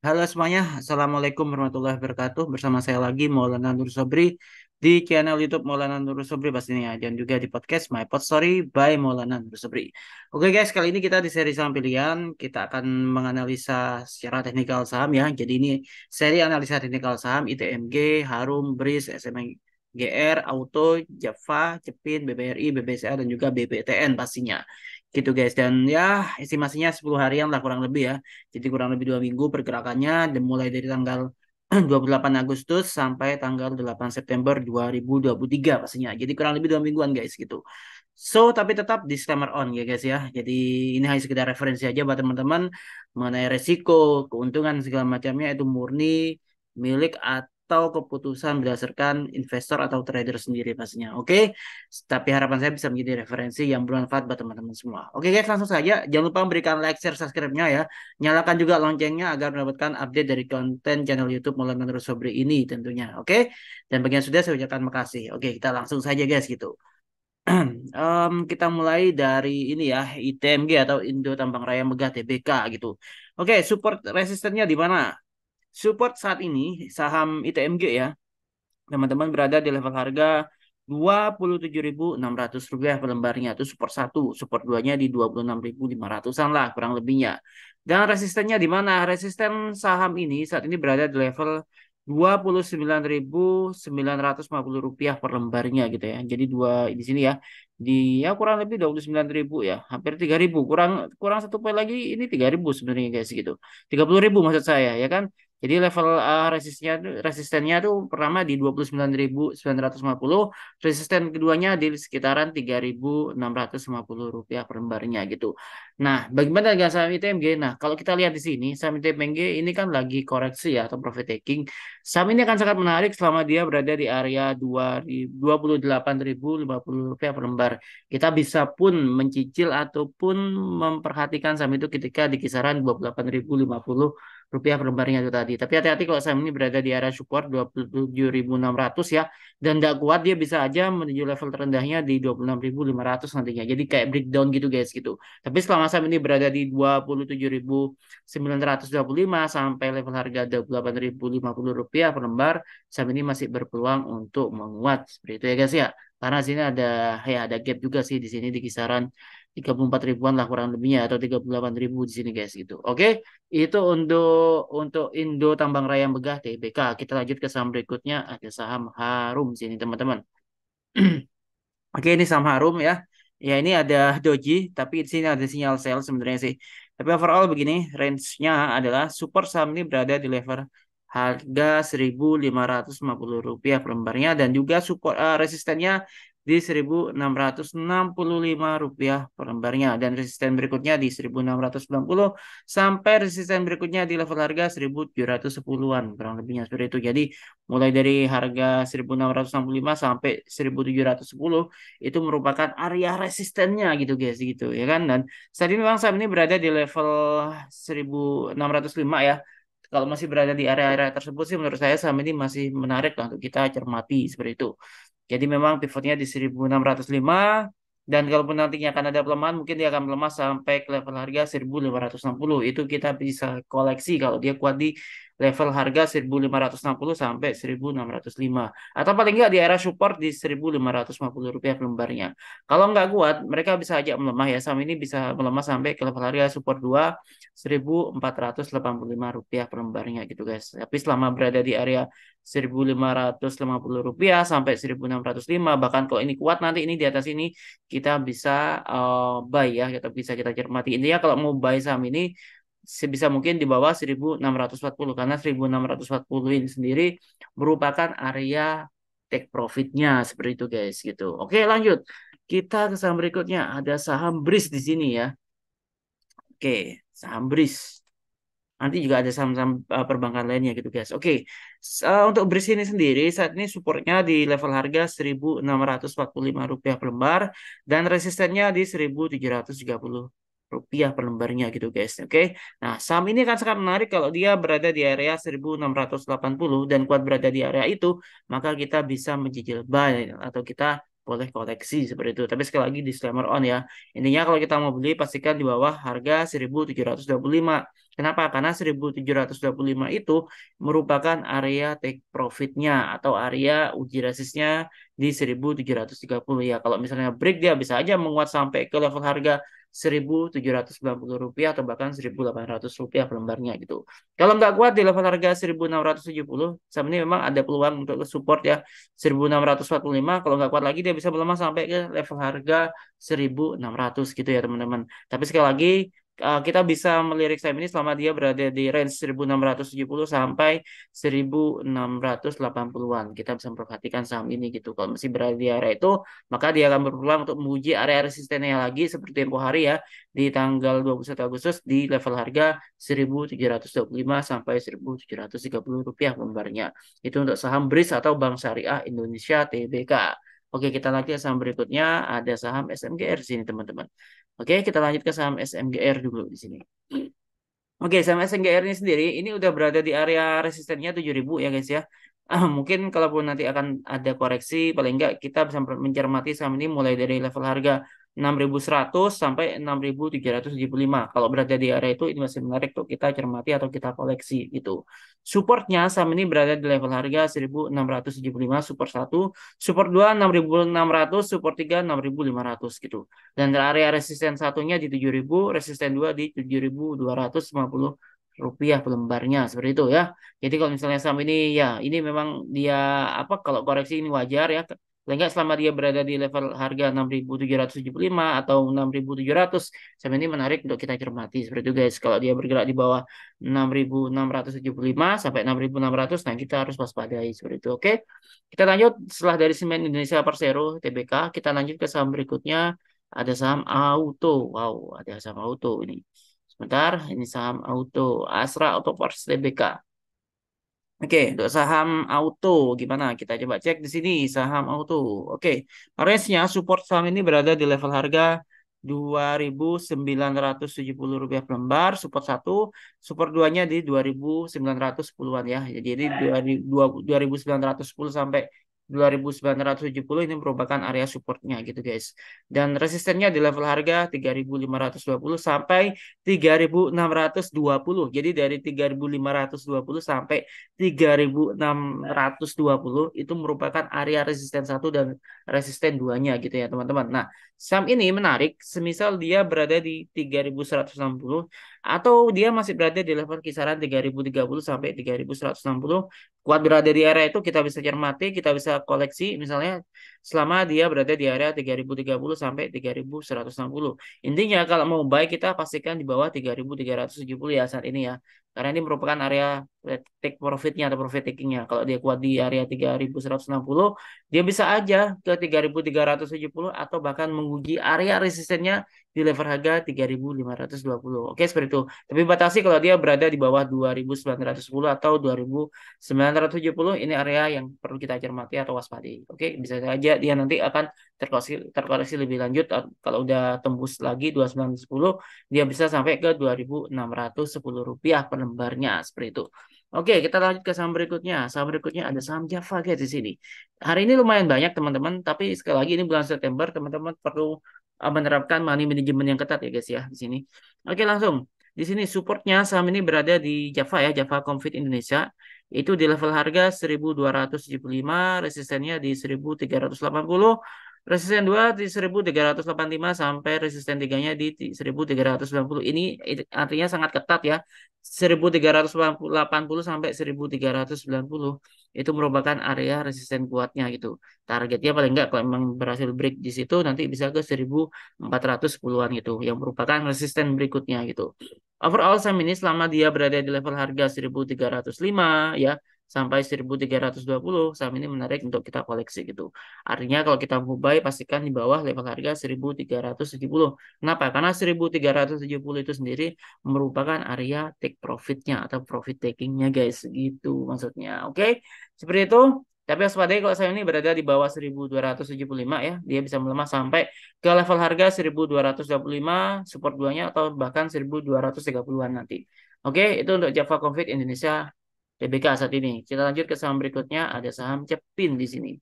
Halo semuanya, Assalamualaikum warahmatullahi wabarakatuh. Bersama saya lagi Maulana Nur Sobri di channel YouTube Maulana Nur Sobri pastinya dan juga di podcast My Pod Story by Maulana Nur Sobri. Oke guys, kali ini kita di seri saham pilihan kita akan menganalisa secara teknikal saham ya. Jadi ini seri analisa teknikal saham ITMG, Harum, BRIS, SMGR, Auto, Java, Cepin, BBRI, BBCA dan juga BBTN pastinya. Gitu guys, dan ya estimasinya 10 harian lah kurang lebih ya. Jadi kurang lebih 2 minggu pergerakannya dan mulai dari tanggal 28 Agustus sampai tanggal 8 September 2023 pastinya. Jadi kurang lebih 2 mingguan guys gitu. So, tapi tetap disclaimer on ya guys ya. Jadi ini hanya sekedar referensi aja buat teman-teman mengenai resiko, keuntungan segala macamnya itu murni milik atau keputusan berdasarkan investor atau trader sendiri pastinya. Oke. Tapi harapan saya bisa menjadi referensi yang bermanfaat buat teman-teman semua. Oke guys, langsung saja. Jangan lupa berikan like, share, subscribe-nya ya. Nyalakan juga loncengnya agar mendapatkan update dari konten channel YouTube Maulana Nur Sobri ini tentunya. Oke. Dan bagi yang sudah saya ucapkan makasih. Oke, kita langsung saja guys gitu. Kita mulai dari ini ya, ITMG atau Indo Tambang Raya Megah Tbk gitu. Oke, support resistennya di mana? Support saat ini saham ITMG ya, teman-teman berada di level harga 27.600 rupiah per lembarnya. Itu support satu, support duanya di 26.500-an lah kurang lebihnya. Dan resistennya di mana? Resisten saham ini saat ini berada di level 29.950 rupiah per lembarnya gitu ya. Jadi dua di sini ya. Di ya kurang lebih 29.000 ya, hampir 3.000. Kurang kurang satu poin lagi ini 3.000 sebenarnya guys gitu. 30.000 maksud saya ya kan. Jadi level resistennya tuh pertama di 29.950, resisten keduanya di sekitaran 3.650 rupiah per lembarnya gitu. Nah, bagaimana dengan saham ITMG? Nah, kalau kita lihat di sini, saham ITMG ini kan lagi koreksi ya atau profit taking. Saham ini akan sangat menarik selama dia berada di area 28.050 rupiah per lembar. Kita bisa pun mencicil ataupun memperhatikan saham itu ketika di kisaran 28.050 rupiah per lembarnya itu tadi. Tapi hati-hati kalau saham ini berada di area support 27.600 ya. Dan tidak kuat dia bisa aja menuju level terendahnya di 26.500 nantinya. Jadi kayak breakdown gitu guys gitu. Tapi selama saham ini berada di 27.925 sampai level harga 28.050 rupiah per lembar, saham ini masih berpeluang untuk menguat. Seperti itu ya guys ya. Karena sini ada gap juga sih di sini di kisaran 34 ribuan lah kurang lebihnya atau 38.000 di sini guys gitu. Oke. Itu untuk Indo Tambang Raya Megah TBK. Kita lanjut ke saham berikutnya. Ada saham Harum sini teman-teman. Oke, ini saham Harum ya. Ya ini ada doji, tapi di sini ada sinyal sell sebenarnya sih. Tapi overall begini, range-nya adalah super saham ini berada di level harga 1.550 rupiah per lembarnya dan juga support resistennya di 1.665 rupiah per lembarnya dan resisten berikutnya di 1.690 sampai resisten berikutnya di level harga 1.710-an kurang lebihnya seperti itu. Jadi mulai dari harga 1.665 sampai 1.710 itu merupakan area resistennya gitu guys gitu ya kan, dan saat ini memang saham ini berada di level 1605 ya. Kalau masih berada di area-area tersebut sih menurut saya saham ini masih menarik lah untuk kita cermati seperti itu. Jadi memang pivotnya di 1605 dan kalaupun nantinya akan ada pelemahan mungkin dia akan melemah sampai ke level harga 1.560. Itu kita bisa koleksi kalau dia kuat di level harga 1.560 sampai 1.605 atau paling nggak di area support di 1.550 rupiah per lembarnya. Kalau nggak kuat mereka bisa aja melemah ya, saham ini bisa melemah sampai ke level harga support 2 1.485 rupiah per lembarnya gitu guys. Tapi selama berada di area 1.550 rupiah sampai 1.605, bahkan kalau ini kuat nanti ini di atas ini kita bisa buy ya, kita cermati. Intinya kalau mau buy saham ini sebisa mungkin di bawah 1.640 karena 1.640 ini sendiri merupakan area take profitnya seperti itu guys gitu. Oke, lanjut. Kita ke saham berikutnya, ada saham BRIS di sini ya. Oke, saham BRIS. Nanti juga ada saham-saham perbankan lainnya gitu guys. Oke, untuk BRIS ini sendiri saat ini supportnya di level harga 1.645 rupiah per lembar dan resistennya di 1.730 rupiah per lembarnya gitu guys. Oke, nah saham ini akan sangat menarik kalau dia berada di area 1.680 dan kuat berada di area itu, maka kita bisa mencicil buy atau kita boleh koleksi seperti itu. Tapi sekali lagi disclaimer on ya. Intinya kalau kita mau beli pastikan di bawah harga 1.725. Kenapa? Karena 1725 itu merupakan area take profitnya atau area uji resistnya di 1730 ya. Kalau misalnya break dia bisa aja menguat sampai ke level harga Rp1.790 atau bahkan Rp1.800 per lembarnya gitu. Kalau nggak kuat di level harga 1.670, sama ini memang ada peluang untuk support ya 1.645. Kalau nggak kuat lagi dia bisa melemah sampai ke level harga 1.600 gitu ya teman-teman. Tapi sekali lagi kita bisa melirik saham ini selama dia berada di range 1.670 sampai 1.680-an. Kita bisa memperhatikan saham ini gitu. Kalau masih berada di area itu, maka dia akan berpeluang untuk menguji area resistennya lagi seperti tempo hari ya di tanggal 21 Agustus di level harga 1.725 sampai Rp1.730 lembarnya. Itu untuk saham BRIS atau Bank Syariah Indonesia Tbk. Oke, kita lanjut ke saham berikutnya. Ada saham SMGR di sini, teman-teman. Oke, kita lanjut ke saham SMGR dulu di sini. Oke, saham SMGR ini sendiri, ini udah berada di area resistennya 7.000 ya guys ya. Mungkin kalaupun nanti akan ada koreksi, paling enggak kita bisa mencermati saham ini mulai dari level harga 6.100 sampai 6.775. Kalau berada di area itu, ini masih menarik untuk kita cermati atau kita koleksi gitu. Supportnya saham ini berada di level harga 1.675, support 1, support 2 6.600, support 3 6.500 gitu. Dan area resisten satunya di 7.000, resisten 2 di 7.250 rupiah per lembarnya seperti itu ya. Jadi kalau misalnya saham ini ya ini memang dia apa kalau koreksi ini wajar ya. Paling nggak selama dia berada di level harga 6.775 atau 6.700, saham ini menarik untuk kita cermati seperti itu guys. Kalau dia bergerak di bawah 6.675 sampai 6.600, nah kita harus waspadai seperti itu. Oke. Kita lanjut setelah dari Semen Indonesia Persero Tbk, kita lanjut ke saham berikutnya. Ada saham auto. Wow, ada saham auto ini. Sebentar, ini saham auto. Astra Auto Parts Tbk. Oke, untuk saham auto gimana? Kita coba cek di sini saham auto. Oke, range-nya support saham ini berada di level harga Rp2.970 per lembar, support 1, support 2-nya di 2.910-an ya. Jadi ini 2.910 sampai 2.970 ini merupakan area supportnya gitu guys. Dan resistennya di level harga 3.520 sampai 3.620. Jadi dari 3.520 sampai 3.620 itu merupakan area resisten 1 dan resisten 2-nya gitu ya teman-teman. Nah, saham ini menarik semisal dia berada di 3.160 atau dia masih berada di level kisaran 3.030 sampai 3.160. Kuat berada di area itu kita bisa cermati, kita bisa koleksi misalnya selama dia berada di area 3.030 sampai 3.160. Intinya kalau mau buy kita pastikan di bawah 3.370 ya saat ini ya. Karena ini merupakan area take profitnya atau profit takingnya. Kalau dia kuat di area 3.160, dia bisa aja ke 3.370 atau bahkan menguji area resistennya di level harga 3.520. Oke, seperti itu. Tapi batasi kalau dia berada di bawah 2.910 atau 2.970, ini area yang perlu kita cermati atau waspadai. Oke, bisa saja dia nanti akan terkoreksi lebih lanjut. Kalau udah tembus lagi 2.910, dia bisa sampai ke Rp2.610 per lembarnya seperti itu. Oke, kita lanjut ke saham berikutnya. Saham berikutnya ada saham Java guys di sini. Hari ini lumayan banyak teman-teman, tapi sekali lagi ini bulan September, teman-teman perlu menerapkan money management yang ketat ya guys ya di sini. Oke, langsung. Di sini supportnya saham ini berada di Java ya, Java Confit Indonesia. Itu di level harga 1.275, resistennya di 1.380, resisten 2 di 1.385 sampai resisten 3-nya di 1.390. Ini artinya sangat ketat ya. 1.380 sampai 1.390 itu merupakan area resisten kuatnya gitu. Targetnya paling enggak kalau memang berhasil break di situ nanti bisa ke 1.410-an gitu yang merupakan resisten berikutnya gitu. Overall saham ini selama dia berada di level harga 1.305 ya sampai 1.320, saham ini menarik untuk kita koleksi gitu. Artinya kalau kita mau buy pastikan di bawah level harga 1.370. Kenapa? Karena 1.370 itu sendiri merupakan area take profitnya atau profit takingnya guys gitu maksudnya. Oke, seperti itu. Tapi waspadai kalau saya ini berada di bawah 1.275 ya, dia bisa melemah sampai ke level harga 1.225 support 2-nya atau bahkan 1.230-an nanti. Oke, itu untuk Java Confit Indonesia TBK saat ini. Kita lanjut ke saham berikutnya, ada saham Cepin di sini.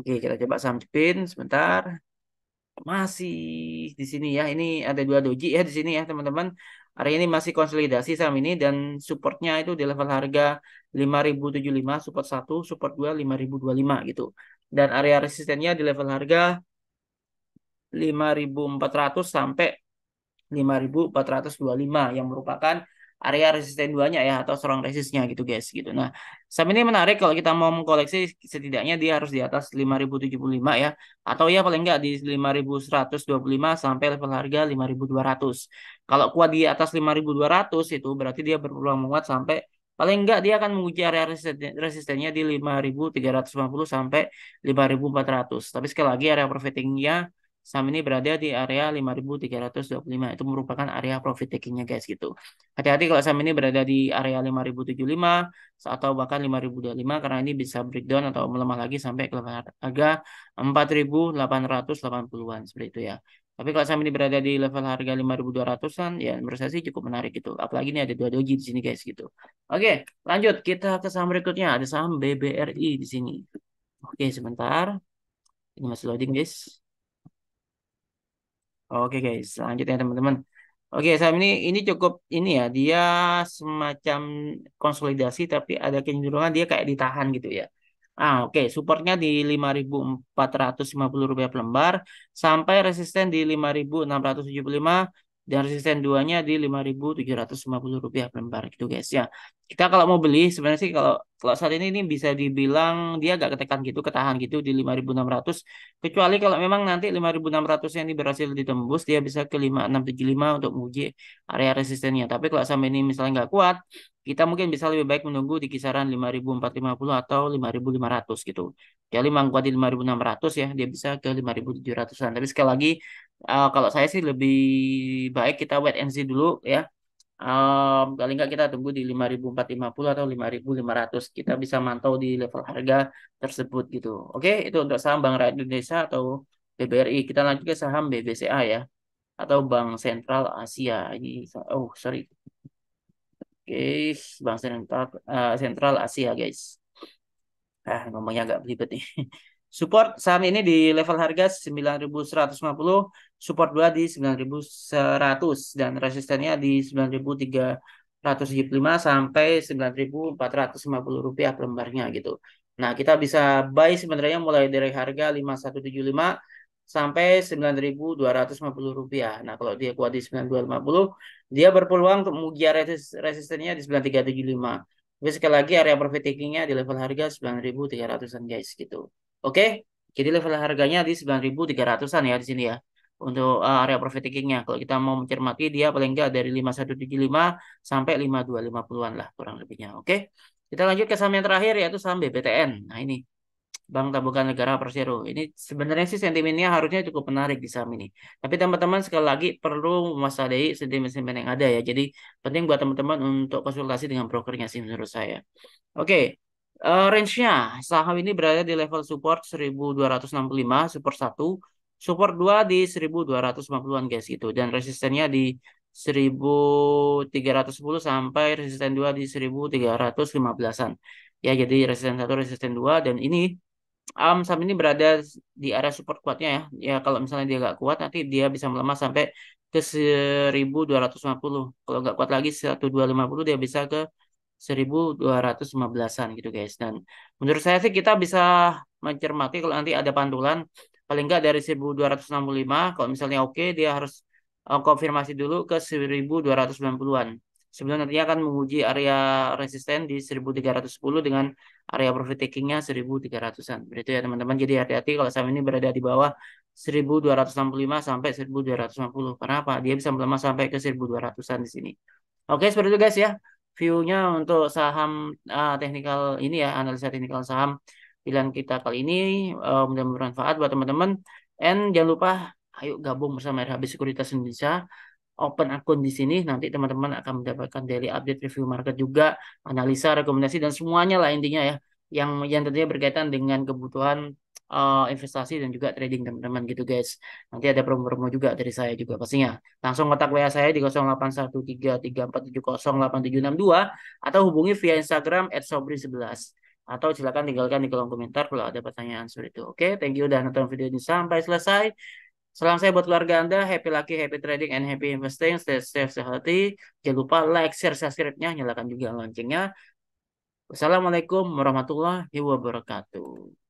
Oke, kita coba saham Cepin sebentar. masih di sini ya. Ini ada dua doji ya di sini ya teman-teman. Hari ini masih konsolidasi saham ini dan supportnya itu di level harga 5.075 support satu, support 2 5.025 gitu. Dan area resistennya di level harga 5.400 sampai 5.425 yang merupakan area resisten duanya ya atau strong resistnya gitu guys gitu. Nah, saham ini menarik kalau kita mau mengkoleksi setidaknya dia harus di atas 5.075 ya atau ya paling enggak di 5.125 sampai level harga 5.200. Kalau kuat di atas 5.200 itu berarti dia berpeluang menguat sampai paling enggak dia akan menguji area resistennya di 5.350 sampai 5.400. Tapi sekali lagi area profit taking-nya saham ini berada di area 5.325. Itu merupakan area profit taking-nya guys gitu. Hati-hati kalau saham ini berada di area 5.075 atau bahkan 5.025 karena ini bisa breakdown atau melemah lagi sampai ke harga 4.880-an seperti itu ya. Tapi kalau saham ini berada di level harga 5.200-an ya menurut saya sih cukup menarik gitu. Apalagi ini ada dua doji di sini guys gitu. Oke, lanjut kita ke saham berikutnya. Ada saham BBRI di sini. Oke, sebentar. Ini masih loading guys. Oke guys, selanjutnya teman-teman. Oke, saham ini cukup ini ya, dia semacam konsolidasi tapi ada kecenderungan dia kayak ditahan gitu ya. Oke, supportnya di 5.450 rupiah per lembar sampai resisten di 5.675 dan resisten duanya di 5.750 rupiah per lembar gitu guys ya. Kita kalau mau beli sebenarnya sih kalau kalau saat ini bisa dibilang dia agak ketekan gitu, ketahan gitu di 5.600. Kecuali kalau memang nanti 5.600 yang ini berhasil ditembus, dia bisa ke 5.675 untuk menguji area resistennya. Tapi kalau sampai ini misalnya nggak kuat, kita mungkin bisa lebih baik menunggu di kisaran 5.450 atau 5.500 gitu. Jadi memang kuat di 5.600 ya, dia bisa ke 5.700-an. Tapi sekali lagi, kalau saya sih lebih baik kita wait and see dulu ya. Paling nggak kita tunggu di 5.450 atau 5.500. Kita bisa mantau di level harga tersebut gitu. Oke, itu untuk saham Bank Rakyat Indonesia atau BBRI. Kita lanjut ke saham BBCA ya atau Bank Sentral Asia. Ini oh sorry. Oke, Bank Sentral Asia guys. Ngomongnya agak belibet nih. Support saham ini di level harga 9.150, support 2 di 9.100 dan resistennya di 9.375 sampai 9.450 rupiah per lembarnya gitu. Nah, kita bisa buy sebenarnya mulai dari harga 5.175 sampai 9.250 rupiah. Nah, kalau dia kuat di 9.250, dia berpeluang untuk menguji resistennya di 9.375. Tapi sekali lagi area profit taking-nya di level harga 9.300-an guys gitu. Oke, jadi level harganya di 9.300-an ya di sini ya. Untuk area profit taking-nya. Kalau kita mau mencermati dia paling enggak dari 5.175 sampai 5.250-an lah kurang lebihnya. Oke. Kita lanjut ke saham yang terakhir yaitu saham BPTN. Nah, ini Bank Tabungan Negara Persero. Ini sebenarnya sih sentimennya harusnya cukup menarik di saham ini. Tapi teman-teman sekali lagi perlu mewaspadai sentimen-sentimen yang ada ya. Jadi penting buat teman-teman untuk konsultasi dengan brokernya sih menurut saya. Oke, range-nya saham ini berada di level support 1.265, support satu, support 2 di 1.250-an guys gitu. Dan resistennya di 1.310 sampai resisten 2 di 1.315-an. Ya, jadi resisten satu, resisten 2 dan ini saham ini berada di area support kuatnya ya. Ya kalau misalnya dia nggak kuat nanti dia bisa melemah sampai ke 1.250. Kalau nggak kuat lagi 1.250 dia bisa ke 1.215-an gitu guys. Dan menurut saya sih kita bisa mencermati kalau nanti ada pantulan paling nggak dari 1.265. Kalau misalnya oke dia harus konfirmasi dulu ke 1.290-an. Sebelum nantinya akan menguji area resisten di 1.310 dengan area profit taking-nya 1.300-an. Berarti ya teman-teman. Jadi hati-hati kalau saham ini berada di bawah 1.265 sampai 1.250. Karena apa? Dia bisa melemah sampai ke 1.200-an di sini. Oke, seperti itu guys ya. View-nya untuk saham teknikal ini ya, analisa teknikal saham pilihan kita kali ini mudah bermanfaat buat teman-teman. And jangan lupa ayo gabung bersama RHB Sekuritas Indonesia. Open akun di sini nanti teman-teman akan mendapatkan daily update review market juga, analisa, rekomendasi dan semuanya lah intinya ya. Yang tentunya berkaitan dengan kebutuhan investasi dan juga trading teman-teman gitu guys. Nanti ada promo-promo juga dari saya juga pastinya. Langsung kontak WA saya di 081334708762 atau hubungi via Instagram @sobri11 atau silakan tinggalkan di kolom komentar kalau ada pertanyaan seperti itu. Oke, thank you udah nonton video ini sampai selesai. Salam saya buat keluarga Anda. Happy lucky, happy trading, and happy investing. Stay safe, stay healthy. Jangan lupa like, share, subscribe-nya. Nyalakan juga loncengnya. Wassalamualaikum warahmatullahi wabarakatuh.